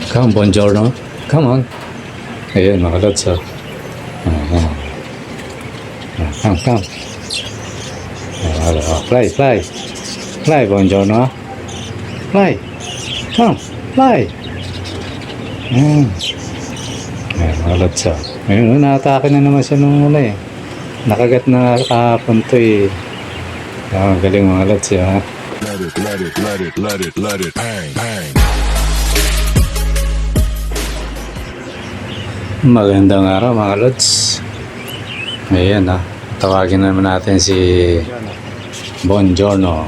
Come, buongiorno. Come on. Ayan, mga lods. Come. Fly. Fly, buongiorno. Fly. Come, fly. Ayan. Ayan, mga lods. Ayun, naatake na naman siya nung muna eh. Nakagat na kahapon to eh. Galing mga lods. Let it, bang. Magandang araw mga lods. Ayan tawagin naman natin si Buongiorno.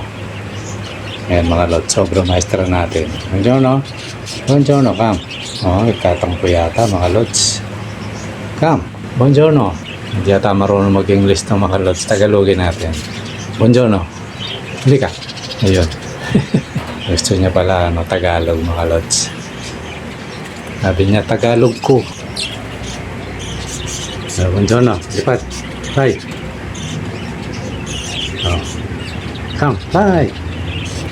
Ayan mga lods, sobrang maestro natin. Buongiorno, come. Nagtatampo yata mga lods. Come, buongiorno. Hindi yata marunong mag-English ng mga lods. Tagalogin natin. Buongiorno, hindi ka. Ayun. Gusto niya pala Tagalog mga lods. Sabi niya Tagalog ko. Buongiorno, lipat. Bye. Come, bye.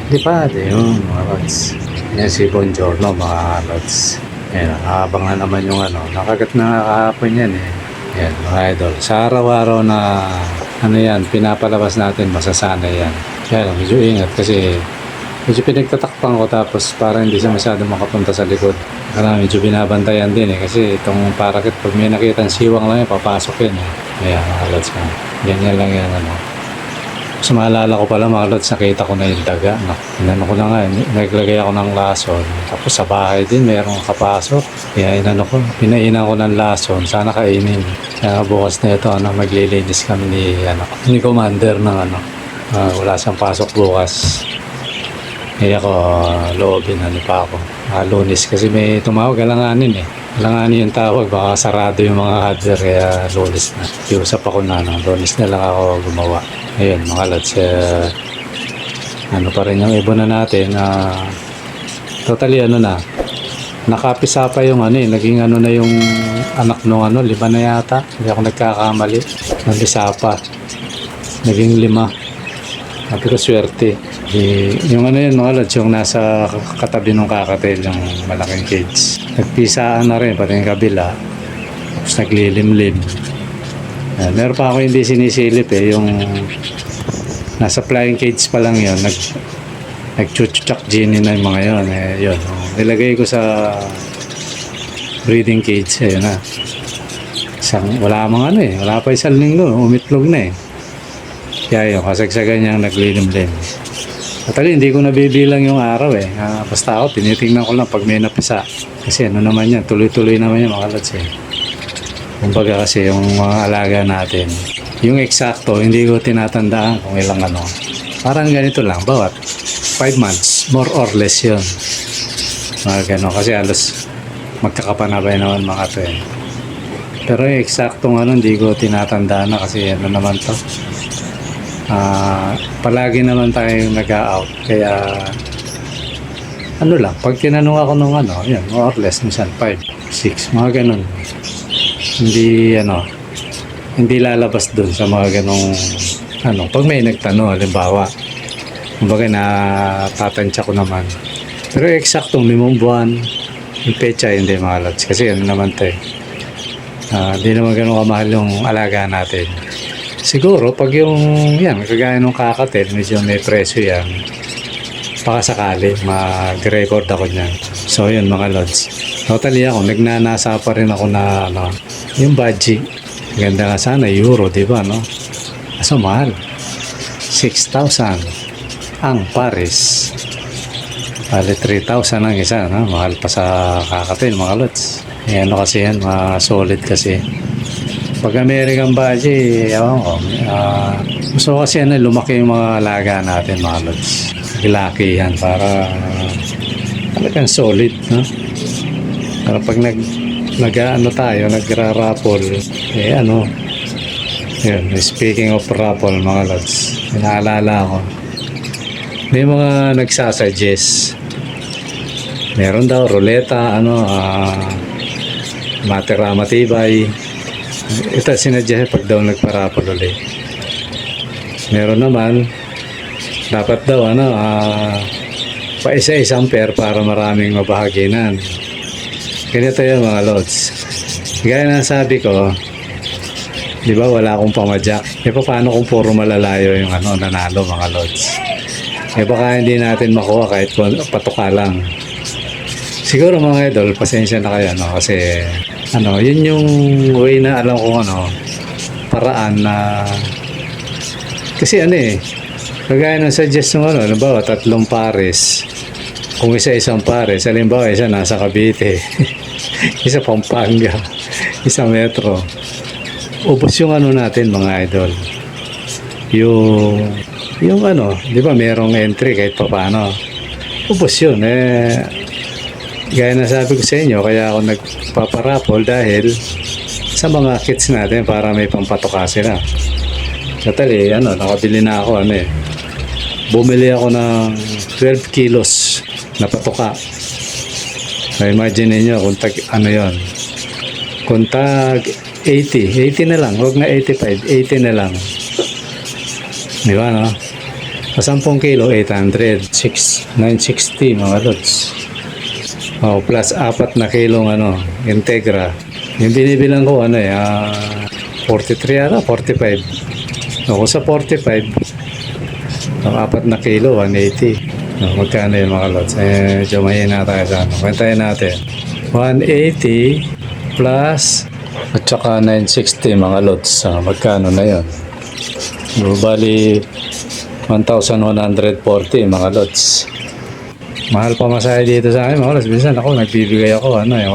Lipat. Ayun, mga lods. Yan si Buongiorno, mga lods. Ayan, habang na naman yung nakagat na kahapon yan eh. Ayan, mga idol. Sa araw-araw na yan, pinapalabas natin, masasanay yan. Kaya lang, medyo ingat kasi medyo pinagtatakpan ko tapos para hindi siya masyado makapunta sa likod. Kaya medyo binabantayan din eh kasi itong parakit pag may nakita siwang lang yan, papasok yan eh. Ayan mga lods ka. Ganyan lang yan Mas maalala ko pala mga lods, nakita ko na yung daga. Inano ko na nga, naglagay ako ng lason. Tapos sa bahay din mayroong kapasok. Kaya pinainan ko ng lason, sana kainin. Kaya bukas na ito, maglilinis kami ni Commander ng wala siyang pasok bukas. Kaya ako, loobin pa ako. Lunes kasi may tumawag, alanganin eh. Alanganin yung tawag, baka sarado yung mga hardware, kaya lunes na. Iusap ako lunes na lang ako gumawa. Ayun, mga lods, pa rin yung ibon na natin. Totally nakapisa pa yung naging na yung anak nung 5 na yata. Hindi ako nagkakamali. Nagisa pa. Naging 5. Sabi ko swerte. Yung yun mga lods, yung nasa katabi ng kakatel, yung malaking cage. Nagpisaan na rin, pati yung kabila. Tapos naglilimlim. Meron pa ako hindi sinisilip yung nasa flying cage pa lang yun. Nagchuchak genie na yung mga yun. Yun. Nilagay ko sa breeding cage. Ayun na. Wala pa isang linggo. Umitlog na eh. Kaya yun, kasagsagan niyang naglilimlim. Actually, hindi ko nabibilang yung araw eh. Basta ako, tinitingnan ko lang pag may napisa. Kasi naman yan, tuloy-tuloy naman yan mga lods eh. Kumbaga kasi yung mga alaga natin, yung eksakto, hindi ko tinatandaan kung ilang Parang ganito lang, bawat 5 months, more or less yun. Mga gano'n, kasi halos magkakapanabay naman mga to eh. Pero yung eksaktong hindi ko tinatandaan na kasi naman to. Palagi naman tayo nag-out kaya lang pag tinanong ako nung yan more or less minsan 5, 6 mga ganun, hindi lalabas dun sa mga ganung pag may nagtanong halimbawa kumbaga natatansya ko naman pero eksaktong 5 buwan yung pecha hindi mga lods kasi naman to hindi naman ganun kamahal yung alaga natin. Siguro, pag yung kagaya ng kakatel, medyo may presyo yan. Baka sakali, mag-record ako niyan. So, yun mga lods. Totally ako, nagnanasa pa rin ako na, yung budget. Ganda nga sana, euro, di ba, Kaso mahal. 6,000 ang pares. Bale, 3,000 ang isa, Mahal pa sa kakatel, mga lods. Kasi yan, solid kasi. Pag American budget, ewan ko. Gusto ko kasi lumaki yung mga alaga natin mga lods. Laki yan para talagang solid. Para pag nagra-raffle, yun, speaking of raffle mga lods, naalala ko. May mga nagsasuggest. Meron daw, ruleta, matibay. Ito sinadya pag daw nagparapol ulit. Meron naman dapat daw pa isa-isang pair para maraming mabahaginan. Ganito yun mga lods. Gaya na sabi ko, di ba wala akong pamadyak? E paano kung puro malalayo yung nanalo mga lods? E baka hindi natin makuha kahit patuka lang. Siguro mga idol, pasensya na kayo kasi yun yung way na alam ko paraan na kasi kagaya ng suggest ng halimbawa 3 pares. Kung isang pares, halimbawa isa nasa Cavite, isa Pampanga, isa Metro. Ubos yung natin mga idol. Yung di ba merong entry kahit paano. Ubos yun gaya na sabi ko sa inyo, kaya ako nagpaparapol dahil sa mga kits natin para may pampatoka sila. Totally, nakabili na ako, bumili ako ng 12 kilos na patoka. So, imagine niyo kung yon. Kung tag 80 na lang, wag na 85, 80 na lang. Di ba, no? Sa 10 kilo, 800, 960 mga lods. Plus 4 na kilong Integra. Yung binibilang ko 43 45. Kung sa 45 ang 4 na kilo 180. Magkano yung mga lots? Medyo mahina tayo sa Kwentahin natin. 180 plus at saka 960 mga lots. Magkano na yun? Bali 1,140 mga lots. Mahal pa masahe dito sa akin mga lods. Minsan ako nagbibigay ako 100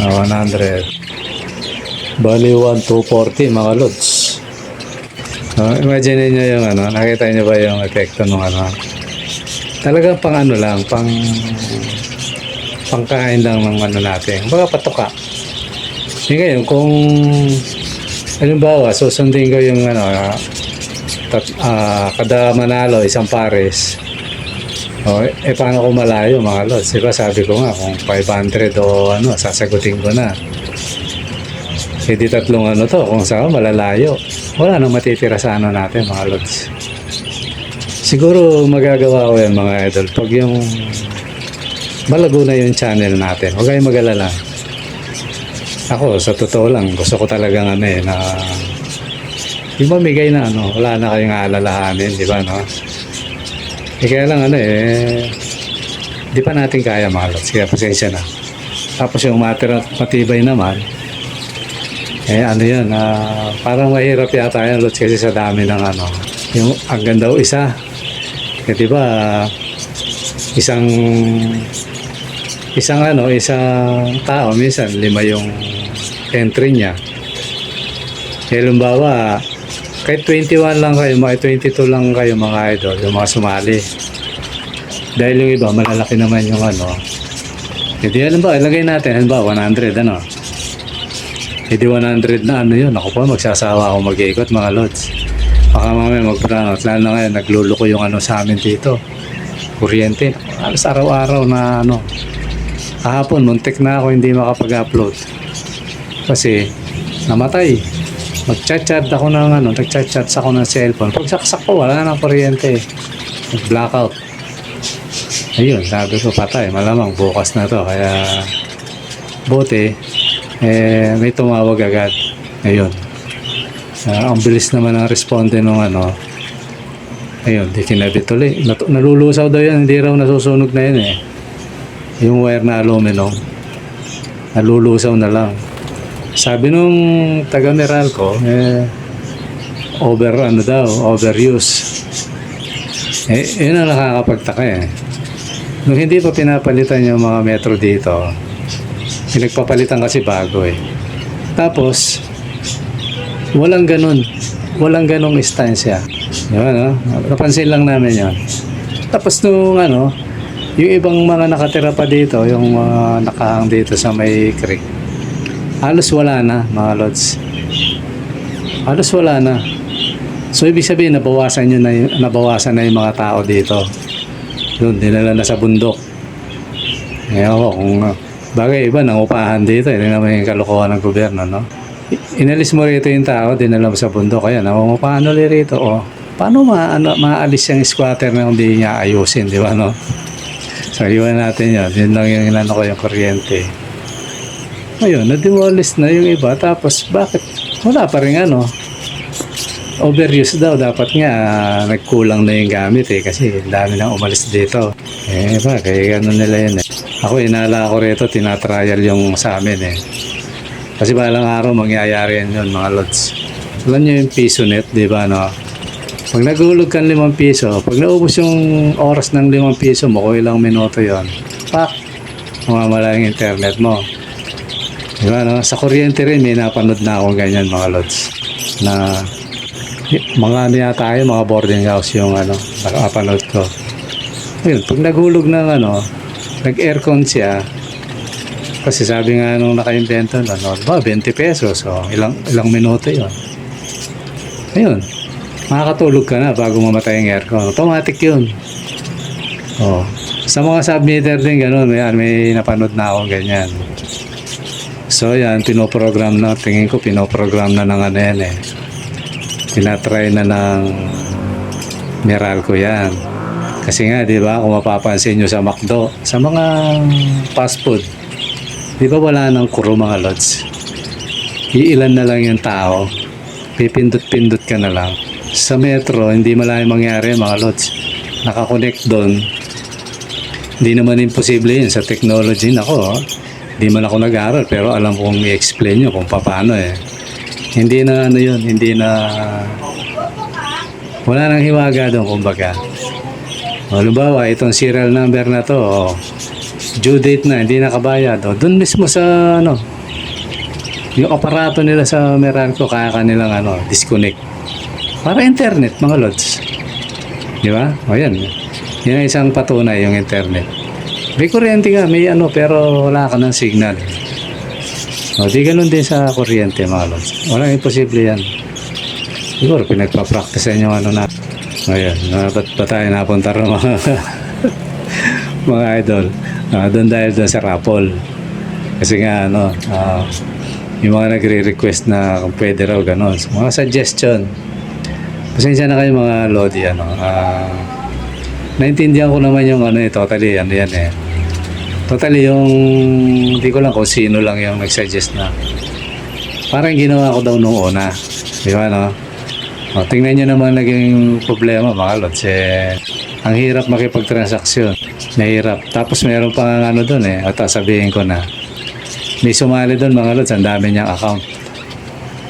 100. Bali 1,240 mga lods. Imagine niyo yung nakita niyo ba yung epekto ng talagang pang lang, pangkain lang ng natin. Baga patoka. Ngayon kung halimbawa susundin ko yung kada manalo isang pares. Paano ko malayo mga lods? Diba sabi ko nga kung 500 o sasagutin ko na. Hindi 3 to kung saan malalayo. Wala nang matitira sa natin mga lods. Siguro magagawa ko yan mga idol pag yung malago na yung channel natin. Huwag kayong mag-alala. Ako sa totoo lang gusto ko talagang na yung mamigay na wala na kayong aalalahanin, di ba kaya lang di pa natin kaya mga lods, kaya pasensya na. Tapos yung matibay naman yun, parang mahirap yata yan lods kasi sa dami ng yung hanggang daw isa di ba isang tao minsan 5 yung entry niya. Halimbawa kahit 21 lang kayo, mga 22 lang kayo mga idol, yung mga sumali. Dahil yung iba, malalaki naman yung Hindi, ilagay natin, halimbawa 100, Hindi 100 na yun. Ako po, magsasawa ako mag-ikot mga lods. Baka mamaya mag-brownout. Lalo na ngayon, nagluluko yung sa amin dito. Kuryente. Alas araw-araw na Kahapon, muntik na ako hindi makapag-upload. Kasi, namatay. Mag-chat-chat ako nag-chat-chat ako ng cellphone. Pag saksak ko, wala nang kuryente. Nag-blackout. Ayun, sabi ko patay. Malamang bukas na to. Kaya, buti, may tumawag agad. Ayun. Ang bilis naman ang responde nung ayun, di kinabit ulit. Nalulusaw daw yan. Hindi raw nasusunog na yun Yung wire na aluminum. Nalulusaw na lang. Sabi nung taga Meralco, overuse. Yun ang nakakapagtaka Nung hindi pa pinapalitan yung mga metro dito, pinagpapalitan kasi bago Tapos, walang ganong instansya. Yun, napansin lang namin yun. Tapos nung yung ibang mga nakatira pa dito, yung mga nakahang dito sa may creek, halos wala na mga lods. Halos wala na. So ibig sabihin nabawasan na yung mga tao dito. Doon dinala na sa bundok. Ngayon ko kung bagay iba nangupahan dito, hindi naman yung kalokohan ng gobyerno, Inalis mo rito yung tao, dinala mo sa bundok, kaya nangungupahan ulit rito. Paano maalis yung squatter na hindi niya ayusin, di ba So iwan natin yun. Yun lang yung yung kuryente. Ayun, na-demolish na yung iba. Tapos, bakit? Wala pa rin ano. Overuse daw. Dapat nga, nagkulang na yung gamit eh. Kasi dami nang umalis dito. Eh, ba, kaya gano'n nila yun eh. Ako, inala ko rito, tinatrial yung sa amin eh. Kasi balang araw, mangyayari yan yun, mga lods. Alam nyo yung piso net, di ba, no? Pag nagulog kang 5 piso, pag naubos yung oras ng 5 piso mo, kung ilang minuto yon, pak, mamamala yung internet mo. Diba, no? Sa kuryente rin, may napanood na akong ganyan, mga lods. Na, mga ano yata yun, mga boarding house yung ano, nakapanood ko. Ayun, pag nagulog ng ano, nag-aircon siya, kasi sabi nga nung naka-invento, ano, ba, 20 pesos, so ilang minuto yon. Ayun, makakatulog ka na bago mamatay ang aircon. Automatic yun. Oh. Sa mga submeter din, gano'n, may napanood na akong ganyan. So yan, pinoprogram na, tingin ko pinoprogram na ng ano yan eh. Tinatry na ng Meralco yan. Kasi nga, di ba, kung mapapansin nyo sa McDo, sa mga fast food, di ba wala nang kuro mga lods? Iilan na lang yung tao, pipindot-pindot ka na lang. Sa metro, hindi malayang mangyari mga lods. Nakakonect doon. Hindi naman imposible yun sa technology. Nako, hindi man ako nag-aaral pero alam kong i-explain nyo kung paano eh. Hindi na ano yun, hindi na wala nang hiwaga doon kumbaga. O, halimbawa, itong serial number na to, due date na, hindi nakabayad. O, doon mismo sa ano, yung aparato nila sa Meralco, kaya kanilang ano, disconnect. Para internet, mga lods. Di ba? O yan. Yan ang isang patunay, yung internet. May kuryente ka, may ano, pero wala ka ng signal. O, di ganun din sa kuryente, mga lods. Walang imposible yan. Siguro, pinagpa-practice yung ano na. Ayan, ba't ba tayo napunta rin mga, mga idol? Doon dahil doon sa Rapol. Kasi nga, ano, yung mga nagre-request na kung pwede raw gano'n. Mga suggestion. Pasensya na kayo mga Lodi, ano. Naintindihan ko naman yung ano totally, ano yan eh. Totally yung, hindi ko lang kung sino lang yung nag-suggest na. Parang ginawa ko daw nung una. Di ba, no? O, tingnan nyo naman naging problema, mga Lods. Ang hirap makipagtransaksyon. Nahirap. Tapos meron pa nga ano doon eh. At sabihin ko na, may sumali doon, mga Lods. Ang dami niyang account.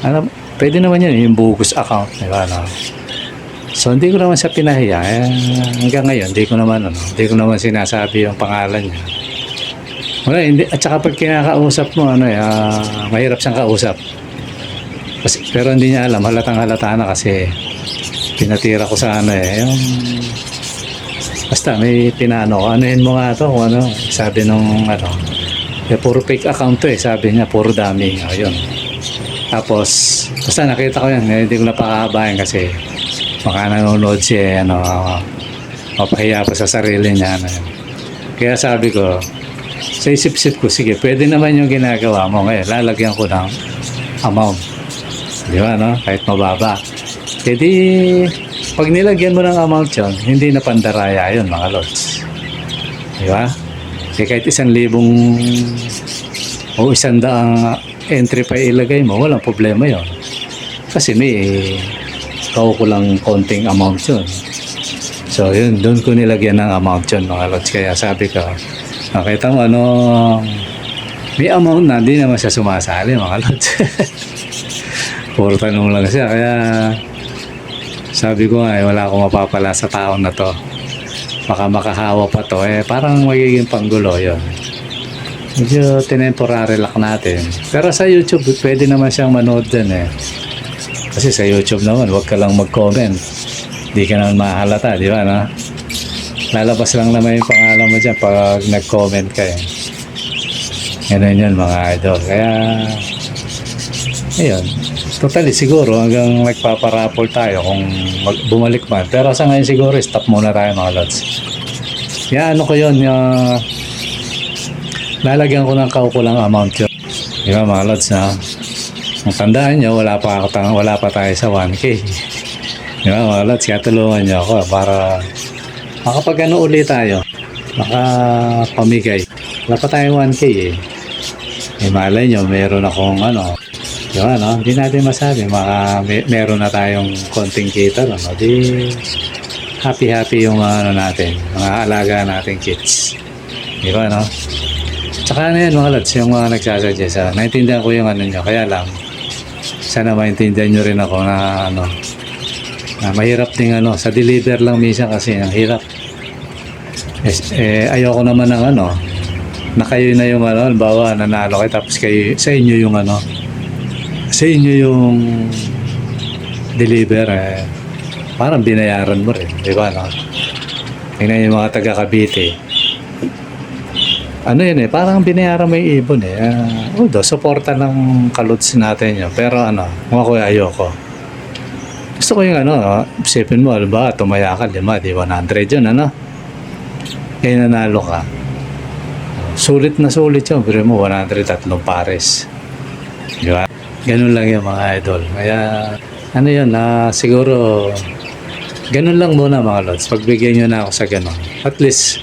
Ano, pwede naman yun, yung Bugus account. Di ba, no? So, hindi ko naman siya pinahiya. Hanggang ngayon, hindi ko naman sinasabi yung pangalan niya. Wala, hindi. At saka pag kinakausap mo, ano mahirap siyang kausap. Kasi, pero hindi niya alam, halatang halata na kasi pinatira ko sa ano yung basta may pinano ko, anuhin mo nga to kung ano, sabi nung ano, puro fake account to sabi niya, puro dami, ayun. Tapos, basta nakita ko yan, hindi ko napakahabayan kasi baka nanonood siya, mapahiya pa sa sarili niya, ano yun. Kaya sabi ko, sa isip-isip ko, sige, pwede naman yung ginagawa mo ngayon, lalagyan ko ng amount. Di ba, no? Kahit mababa. Jadi, pag nilagyan mo ng amount yun, hindi na pandaraya yun, mga lods. Di ba? Kasi kahit 1,000 o 100 entry pa ilagay mo, walang problema yun. Kasi may kaukulang konting amount yun. So, yun, doon ko nilagyan ng amount yun, mga lods. Kaya sabi ko, nakita mo, may amount na, hindi naman siya sumasali, mga lods. Puro tanong lang siya. Kaya sabi ko nga wala akong mapapala sa taon na to. Baka makahawa pa to. Parang magiging panggulo yun. Medyo tinemporary lock natin. Pero sa YouTube, pwede naman siyang manood din Kasi sa YouTube naman, huwag ka lang mag-comment. Di ka naman mahalata, di ba? No? Lalabas lang naman yung pangalan mo dyan pag nag-comment ka Ganun yun mga idol. Kaya, ayun. Totally siguro hanggang magpaparapol tayo kung bumalik man. Pero sa ngayon siguro stop muna tayo mga lods. Yan ano ko yun, lalagyan ko ng kaukulang amount yun. Di ba mga lods na kung tandaan nyo wala pa tayo sa 1K. Di ba mga lods, kaya tulungan nyo ako para makapag ulit tayo, makapamigay. Wala pa tayo 1K malay nyo, meron akong ano, yung ano, hindi natin masabi, meron na tayong konting kita, no? Di, happy yung ano natin, mga alaga nating kids. Di ba, no? Tsaka ano yan, mga lods, yung mga nagsasuggest, naintindihan ko yung ano nyo, kaya lang, sana maintindihan nyo rin ako na ano, na mahirap din ano, sa deliver lang minsan kasi, ang hirap. Ayoko naman ng ano, na kayo na yung ano, halimbawa nanalo kayo tapos kayo, sa inyo yung ano, sa inyo yung deliver, parang binayaran mo rin, di ba, no? Tingnan yung mga taga Cavite, ano yun parang binayaran mo yung ibon although suporta ng kalods natin yun, pero ano, kung ako ayoko, gusto ko yung ano, isipin mo, ba, tumaya ka, 5, di 100 yun, ano, kaya nanalo ka, sulit na sulit yun, pero mo 103 pares, di ba? Ganun lang yung mga idol. Kaya ano yun, siguro ganun lang muna mga lods, pagbigyan nyo na ako sa ganun. At least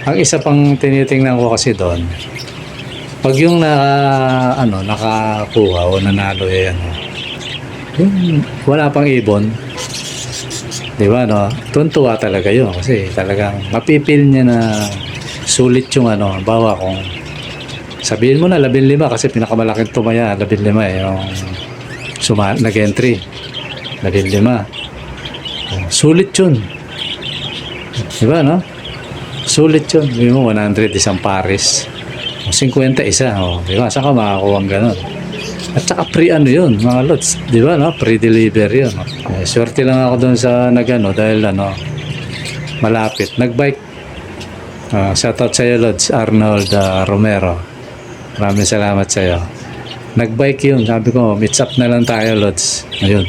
ang isa pang tinitingnan ko kasi doon, pag yung nakakuha o nanalo yung wala pang ibon, di ba, no? Tuntua talaga yun kasi talagang mapipil niya na sulit yung ano, bawa kung sabihin mo na 15 kasi pinakamalaking tumaya 15 yung nag-entry 15, sulit yun, di ba, no? Sulit yun, di mo 100 isang pares, 50 isa, di ba, saan ka makakuha ang ganun? At saka free ano yun mga lods, di ba, no? Free delivery yun, swerte lang ako doon sa nagano dahil ano, malapit, nagbike. Shoutout sa iyo lods, Arnold Romero, maraming salamat sa iyo. Nagbike yun, sabi ko meet up na lang tayo lods, ayun.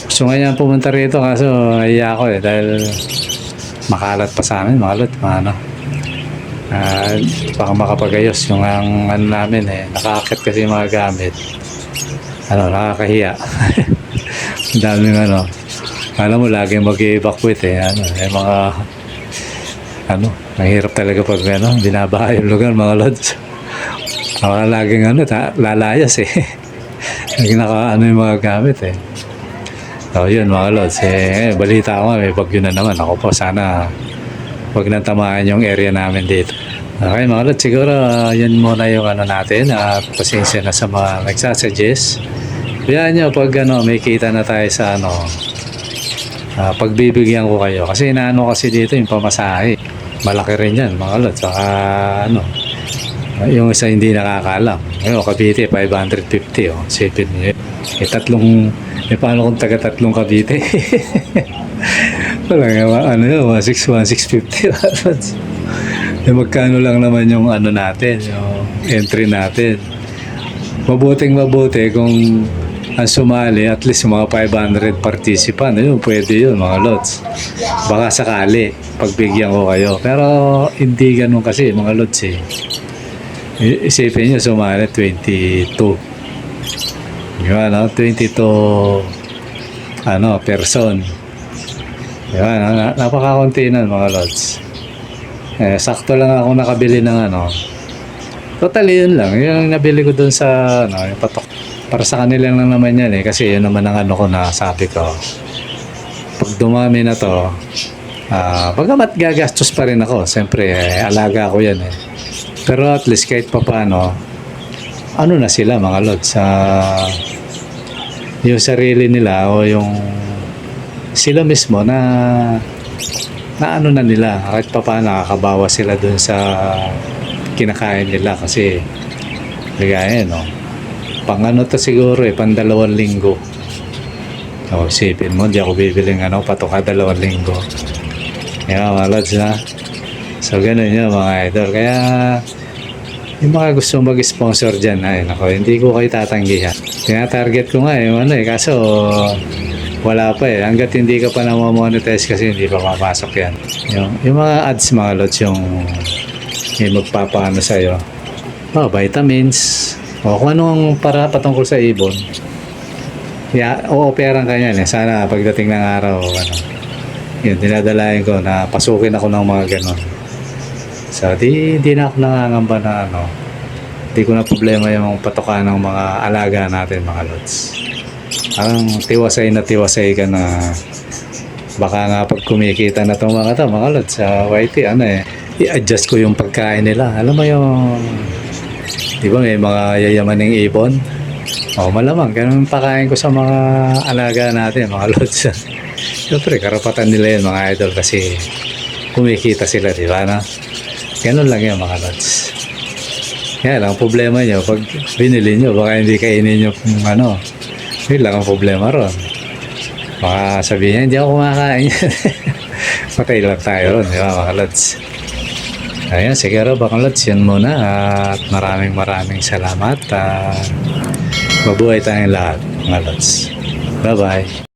Gusto nga niya pumunta rito kaso naiya ako dahil makalat pa sa amin mga lods, ano, baka makapagayos yung ano namin nakakakit kasi yung mga gamit, ano, nakakahiya. Ang daming ano, alam mo laging mag-evacuate ano, mga ano, mahirap talaga pag ano, binabaha yung lugar mga lods. Laging ano, lalayas laging ano yung mga gamit so yun mga lods, balita ko may bagyo na naman. Ako po, sana wag nang tamaan yung area namin dito. Okay mga lods, siguro yun muna yung ano natin, at pasensya na sa mga nagsasuggest. Kaya nyo pag ano, may kita na tayo sa ano, pagbibigyan ko kayo kasi inaano kasi dito yung pamasahe, malaki rin yan mga lods. Saka ano, yung isa hindi nakakalam, ngayon Cavite 550 sipin nyo paano kung taga tatlong Cavite? Wala nga ano yun, 1650. Magkano lang naman yung ano natin, yung entry natin. Mabuti kung ang sumali at least yung mga 500 participant, yun, pwede yun mga lods. Baka sakali pagbigyan ko kayo, pero hindi ganun kasi mga lods isipin nyo sumali 22, diba, no? 22 ano, person, diba, napakakunti nun mga lods. Sakto lang ako nakabili ng ano, totally yun lang yung nabili ko dun sa ano, yung patok, para sa kanila lang naman yan kasi yun naman ang ano ko na sabi ko, pag dumami na to, pagamat gagastos pa rin ako, siyempre alaga ko yan pero at least kahit pa paano, ano na sila mga lods, yung sarili nila o yung sila mismo na ano na nila, kahit pa paano nakakabawa sila dun sa kinakain nila kasi ligaya pang ano to siguro pang 2 linggo. Isipin mo, di ako bibiling ano, patok 2 linggo. Mga lods na. So ganun yun mga idol. Kaya yung mga gusto mag-sponsor dyan, hindi ko kayo tatanggihan. Tina-target ko nga kaso wala pa hanggat hindi ka pa na-monetize kasi hindi pa mapasok yan. Yung mga ads mga lods, yung magpapaano sa'yo, vitamins o kung anong para patungkol sa ibon, o-operan ka yan sana pagdating ng araw yun, dinadalayan ko na pasukin ako ng mga ganon. So di na ako nangangamba na Hindi ko na problema yung patokan ng mga alaga natin, mga lods. Parang tiwasay ka na baka nga pag kumikita na itong mga lods sa YT, i-adjust ko yung pagkain nila. Alam mo yung, di ba may mga yayamaning ibon? O malamang, ganun pakain ko sa mga alaga natin, mga lods. Siyempre, karapatan nila yun, mga idol, kasi kumikita sila, di ba, na? Ganun lang yun, mga lods. Kaya lang, problema nyo, pag binili nyo, baka hindi kainin nyo kung yun lang ang problema ron. Baka sabihin, hindi ako kumakain. Patay lang tayo ron, di ba, mga lods? Ayan, siguro, mga lods, yun muna. At maraming salamat. Mabuhay tayong lahat, mga lods. Bye-bye.